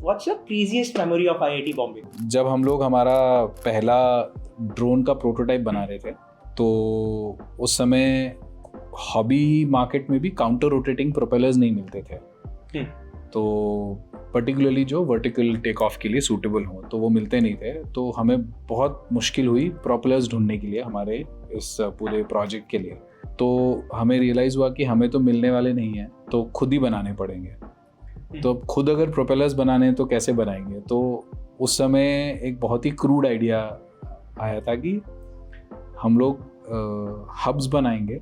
What's your craziest memory of IIT Bombay? जब हम लोग हमारा पहला ड्रोन का प्रोटोटाइप बना रहे थे तो उस समय हॉबी मार्केट में भी काउंटर रोटेटिंग प्रोपेलर्स नहीं मिलते थे। तो पर्टिकुलरली जो वर्टिकल टेक ऑफ के लिए सूटेबल हो तो वो मिलते नहीं थे। तो हमें बहुत मुश्किल हुई प्रोपेलर्स ढूंढने के लिए हमारे इस पूरे प्रोजेक्ट के लिए। तो हमें रियलाइज़ हुआ कि हमें तो मिलने वाले नहीं हैं, तो खुद ही बनाने पड़ेंगे। तो अब खुद अगर प्रोपेलर्स बनाने तो कैसे बनाएंगे? तो उस समय एक बहुत ही क्रूड आइडिया आया था कि हम लोग हब्स बनाएंगे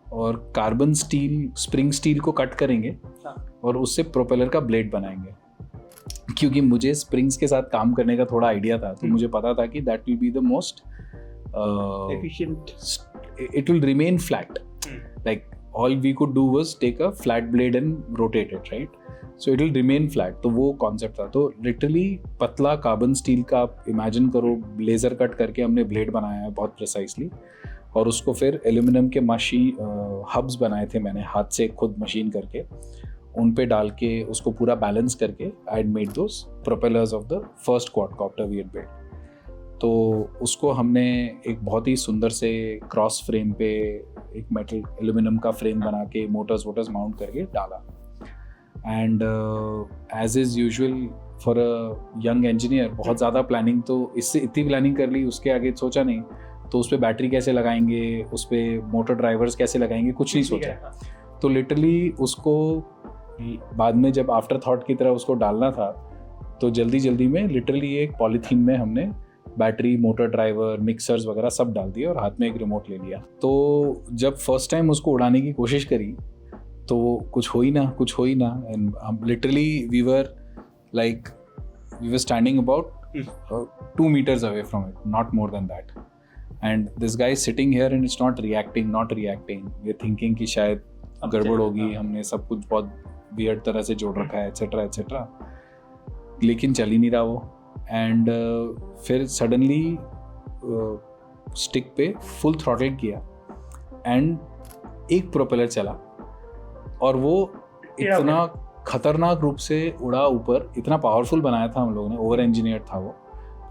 और कार्बन स्टील, स्प्रिंग स्टील को कट करेंगे और उससे प्रोपेलर का ब्लेड बनाएंगे। क्योंकि मुझे स्प्रिंग्स के साथ काम करने का थोड़ा आइडिया था, तो मुझे पता था कि that will be the most Efficient. it will remain flat. Like all we could do was take a flat blade and rotate it, right? So it will remain flat. तो वो कॉन्सेप्ट था। तो लिटरली पतला carbon steel का आप imagine करो, laser cut करके हमने ब्लेड बनाया है बहुत प्रिसाइसली, और उसको फिर एल्यूमिनियम के हब्स बनाए थे मैंने हाथ से खुद मशीन करके, उन पे डाल के उसको पूरा बैलेंस करके I had made those propellers of the first quadcopter we had built. तो उसको हमने एक बहुत ही सुंदर से क्रॉस फ्रेम पे एक मेटल एल्यूमिनियम का फ्रेम बना के मोटर्स माउंट करके डाला। And as is usual for a young engineer बहुत ज़्यादा प्लानिंग, तो इससे इतनी प्लानिंग कर ली, उसके आगे सोचा नहीं। तो उस पर बैटरी कैसे लगाएंगे, उस पर मोटर ड्राइवर्स कैसे लगाएंगे, कुछ नहीं सोचा। तो लिटरली उसको बाद में जब आफ्टर थॉट की तरह उसको डालना था, तो जल्दी में लिटरली एक पॉलीथीन में हमने बैटरी, मोटर ड्राइवर, मिक्सर्स वगैरह सब डाल दिए और हाथ में एक रिमोट ले लिया। तो जब फर्स्ट टाइम उसको उड़ाने की कोशिश करी तो कुछ हो ही ना। And literally we were standing about 2 meters away from it, not more than that. And this guy is sitting here and it's not reacting. We're thinking कि शायद गड़बड़ होगी, हमने सब कुछ बहुत वियर्ड तरह से जोड़ रखा है, एट्सेट्रा, लेकिन चल ही नहीं रहा वो। एंड फिर सडनली स्टिक पे फुल थ्रॉटल किया एंड एक प्रोपेलर चला और वो इतना खतरनाक रूप से उड़ा ऊपर, इतना पावरफुल बनाया था हम लोगों ने, ओवर इंजीनियर था वो।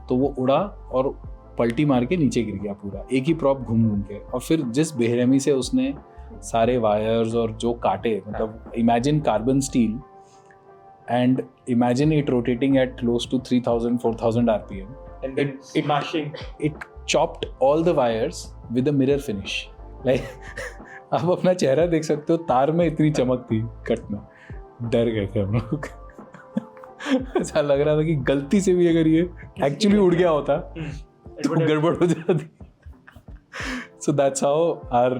तो वो उड़ा और पलटी मार के नीचे गिर गया पूरा, एक ही प्रॉप घूम के। और फिर जिस बेरहमी से उसने सारे वायर्स और जो काटे, मतलब imagine carbon steel and imagine it rotating at close to 3000-4000 RPM and then smashing. It chopped all the wires with a mirror finish. Like आप अपना चेहरा देख सकते हो, तार में इतनी चमक थी कट में, डर गए थे हम लोग। ऐसा लग रहा था कि गलती से भी अगर ये एक्चुअली उड़ गया होता तो गड़बड़ हो जाती। So that's how our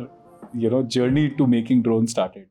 journey to making drones started.